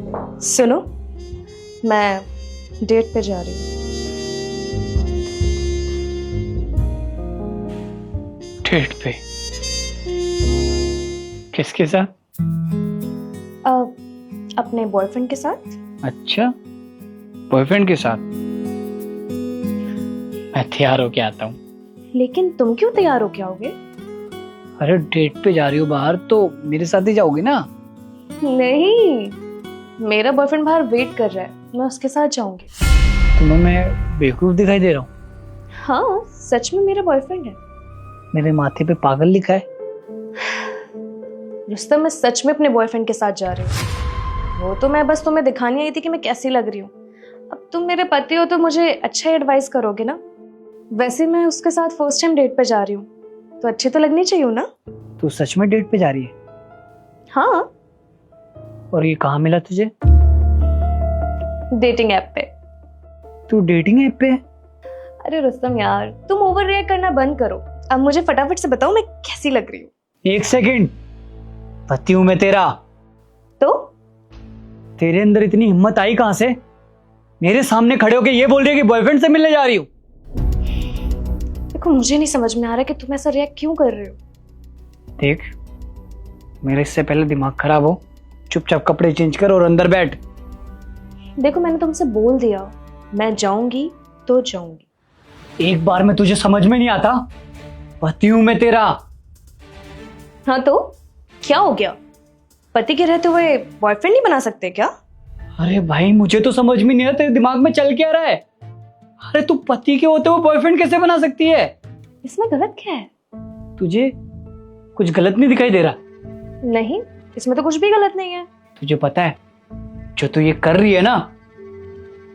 सुनो, मैं डेट पे जा रही हूँ। डेट पे? किसके साथ? अपने बॉयफ्रेंड के साथ। अच्छा, बॉयफ्रेंड के साथ। मैं तैयार होके आता हूँ। लेकिन तुम क्यों तैयार होके आओगे? अरे डेट पे जा रही हो बाहर तो मेरे साथ ही जाओगी ना? नहीं, मेरा बॉयफ्रेंड बाहर वेट कर रहा है, मैं उसके साथ जाऊंगी। तुम्हें मैं बेवकूफ दिखाई दे रहा हूँ? हाँ, सच में मेरा बॉयफ्रेंड है। मेरे माथे पे पागल लिखा है। रुस्तम, मैं सच में अपने बॉयफ्रेंड के साथ जा रही हूँ। वो तो मैं बस तुम्हें दिखाने आई थी कि मैं कैसी लग रही हूँ। अब तुम मेरे पति हो तो मुझे अच्छा एडवाइस करोगे ना। वैसे मैं उसके साथ फर्स्ट टाइम डेट पे जा रही हूँ, तो अच्छी तो लगनी चाहिए ना। तू सच में डेट पे जा रही है? हाँ, और ये कहाँ मिला तुझे? डेटिंग ऐप पे। तू डेटिंग ऐप पे है? अरे रुस्तम यार, तुम ओवर रिएक्ट करना बंद करो। अब मुझे फटाफट से बताओ मैं कैसी लग रही हूँ। एक सेकंड, पति हूं मैं तेरा। तो तेरे अंदर इतनी हिम्मत आई कहां से? मेरे सामने खड़े होके ये बोल रही है कि बॉयफ्रेंड से मिलने जा रही हूँ। देखो, मुझे नहीं समझ में आ रहा कि तुम ऐसा रिएक्ट क्यों कर रहे हो। देख, मेरे इससे पहले दिमाग खराब हो, चुपचाप कपड़े चेंज कर और अंदर बैठ। देखो, मैंने तुमसे बोल दिया, मैं जाऊंगी तो जाऊंगी। एक बार में तुझे समझ में नहीं आता? पति हूं मैं तेरा। हाँ तो क्या हो गया? पति के रहते हुए बॉयफ्रेंड नहीं बना सकते क्या? अरे भाई, मुझे तो समझ में नहीं आता तेरे दिमाग में चल क्या रहा है। अरे तू पति के होते हुए बॉयफ्रेंड कैसे बना सकती है? इसमें गलत क्या है? तुझे कुछ गलत नहीं दिखाई दे रहा? नहीं, इसमें तो कुछ भी गलत नहीं है। तुझे पता है जो तू ये कर रही है ना,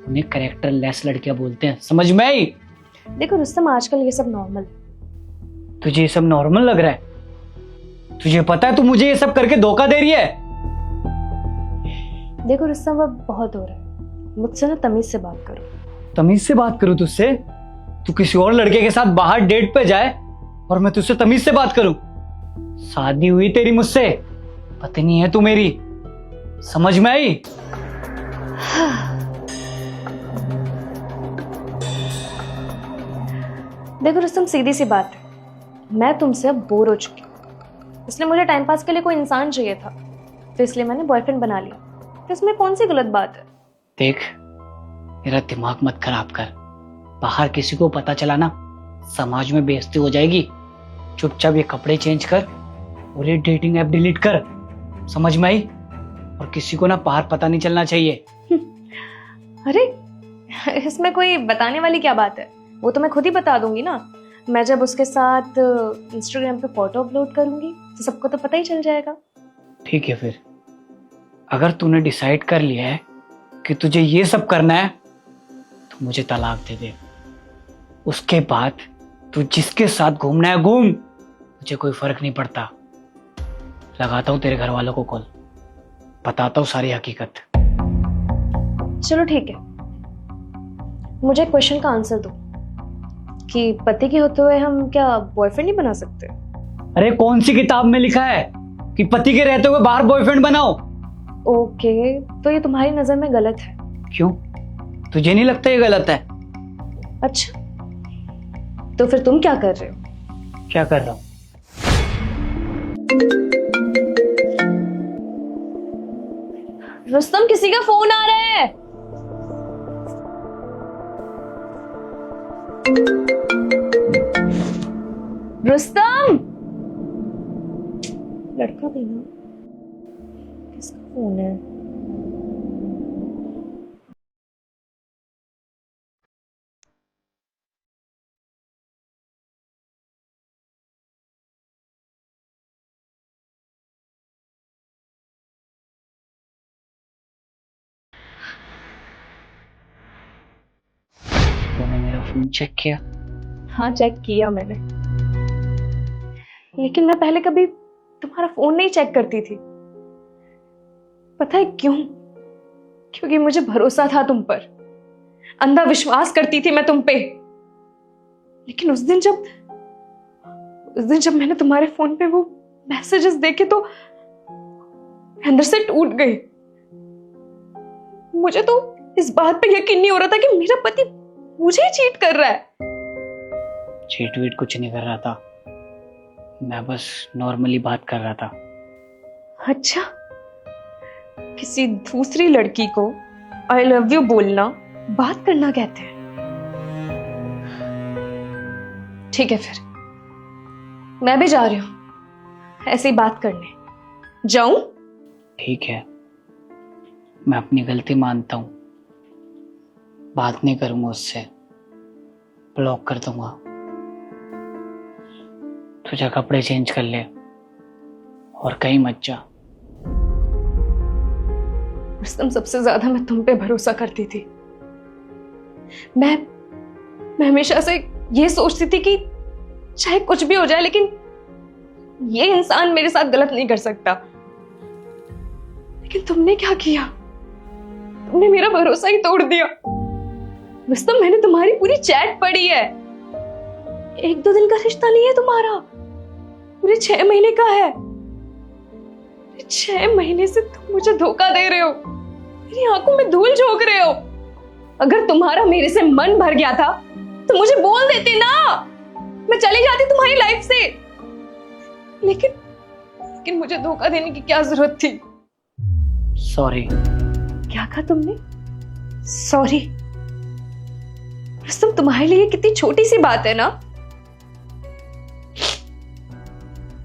उन्हें कैरेक्टर लेस लड़कियां बोलते हैं, समझ में आई? देखो रुस्तम, आजकल ये सब नॉर्मल है। तुझे ये सब नॉर्मल लग रहा है? तुझे पता है तू मुझे ये सब करके धोखा दे रही है? देखो रुस्तम, अब बहुत हो रहा है, मुझसे ना तमीज से बात करो। तमीज से बात करूं तुझसे? तू किसी और लड़के के साथ बाहर डेट पे जाए और मैं तुझसे तमीज से बात करूं? शादी हुई तेरी मुझसे, पत्नी है तू मेरी, समझ में आई? देखो रुस्तम, सीधी सी बात है, मैं तुमसे अब बोर हो चुकी हूँ, इसलिए मुझे टाइम पास के लिए कोई इंसान चाहिए था, तो इसलिए मैंने बॉयफ्रेंड बना लिया। तो इसमें कौन सी गलत बात है? देख, मेरा दिमाग मत खराब कर। बाहर किसी को पता चला ना, समाज में बेइज्जती हो जाएगी। चुपचाप ये कपड़े चेंज कर और ये डेटिंग ऐप डिलीट कर, समझ में आई? और किसी को ना बाहर पता नहीं चलना चाहिए। अरे इसमें कोई बताने वाली क्या बात है? वो तो मैं खुद ही बता दूंगी ना। मैं जब उसके साथ इंस्टाग्राम पे फोटो अपलोड करूंगी तो सबको तो पता ही चल जाएगा। ठीक है, फिर अगर तूने डिसाइड कर लिया है कि तुझे ये सब करना है तो मुझे तलाक दे दे। उसके बाद तू जिसके साथ घूमना है घूम, मुझे कोई फर्क नहीं पड़ता। लगाता हूं तेरे घर वालों को कॉल, बताता हूं सारी हकीकत। चलो ठीक है, मुझे क्वेश्चन का आंसर दो कि पति के होते हुए हम क्या बॉयफ्रेंड नहीं बना सकते? अरे कौन सी किताब में लिखा है कि पति के रहते हुए बाहर बॉयफ्रेंड बनाओ? ओके, तो ये तुम्हारी नजर में गलत है। क्यों, तुझे नहीं लगता ये गलत है? अच्छा, तो फिर तुम क्या कर रहे हो? क्या कर रहा हूं? रुस्तम, किसी का फोन आ रहा है। रुस्तम, लड़का भी ना, किसका फोन है? तूने मेरा फोन चेक किया? हाँ, चेक किया मैंने, लेकिन मैं पहले कभी तुम्हारा फोन नहीं चेक करती थी। पता है क्यों? क्योंकि मुझे भरोसा था तुम पर, अंधा विश्वास करती थी मैं तुम पे। लेकिन उस दिन जब मैंने तुम्हारे फोन पे वो मैसेजेस देखे तो मैं अंदर से टूट गई। मुझे तो इस बात पे यकीन नहीं हो रहा था कि मेरा पति मुझे चीट कर रहा है। चीट वीट कुछ नहीं कर रहा था, मैं बस नॉर्मली बात कर रहा था। अच्छा, किसी दूसरी लड़की को आई लव यू बोलना बात करना कहते हैं? ठीक है, फिर मैं भी जा रही हूं ऐसे ही बात करने। जाऊं? ठीक है, मैं अपनी गलती मानता हूं, बात नहीं करूंगा उससे, ब्लॉक कर दूंगा। तुझे कपड़े चेंज कर ले और कहीं मत जा। रुस्तम, सबसे ज्यादा मैं तुम पे भरोसा करती थी। मैं हमेशा से ये सोचती थी कि चाहे कुछ भी हो जाए लेकिन ये इंसान मेरे साथ गलत नहीं कर सकता। लेकिन तुमने क्या किया? तुमने मेरा भरोसा ही तोड़ दिया। रुस्तम, मैंने तुम्हारी पूरी चैट पढ़ी है। 1-2 दिन का रिश्ता नहीं है तुम्हारा, पूरे 6 महीने का है। 6 महीने से तुम मुझे धोखा दे रहे हो, मेरी आंखों में धूल झोंक रहे हो। अगर तुम्हारा मेरे से मन भर गया था तो मुझे बोल देते ना, मैं चली जाती तुम्हारी लाइफ से। लेकिन मुझे धोखा देने की क्या जरूरत थी? सॉरी। क्या कहा तुमने? सॉरी? रुस्तम, तुम्हारे लिए कितनी छोटी सी बात है ना।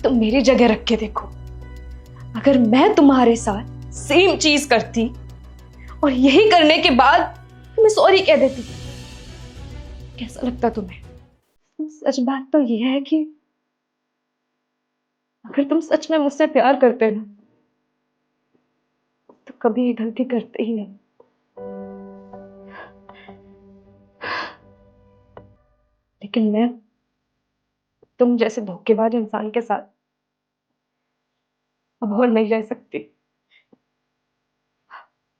तुम मेरी जगह रख के देखो, अगर मैं तुम्हारे साथ सेम चीज करती और यही करने के बाद तुम्हें सॉरी कह देती, कैसा लगता तुम्हें? सच बात तो यह है कि अगर तुम सच में मुझसे प्यार करते ना तो कभी ये गलती करते ही नहीं। लेकिन मैं तुम जैसे धोखेबाज इंसान के साथ अब और नहीं रह सकती।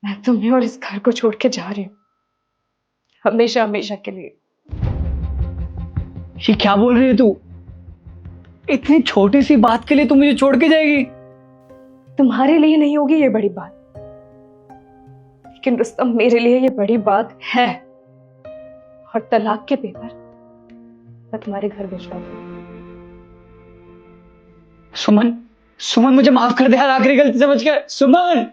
मैं तुम्हें और इस घर को छोड़ के जा रही हूं, हमेशा हमेशा के लिए। ये क्या बोल रही है तू? इतनी छोटी सी बात के लिए तू मुझे छोड़ के जाएगी? तुम्हारे लिए नहीं होगी ये बड़ी बात, लेकिन रुस्तम मेरे लिए ये बड़ी बात है। और तलाक के पेपर मैं तुम्हारे घर भिजवा दूंगी। सुमन, सुमन मुझे माफ कर दे यार, आखिरी गलती समझ के। सुमन।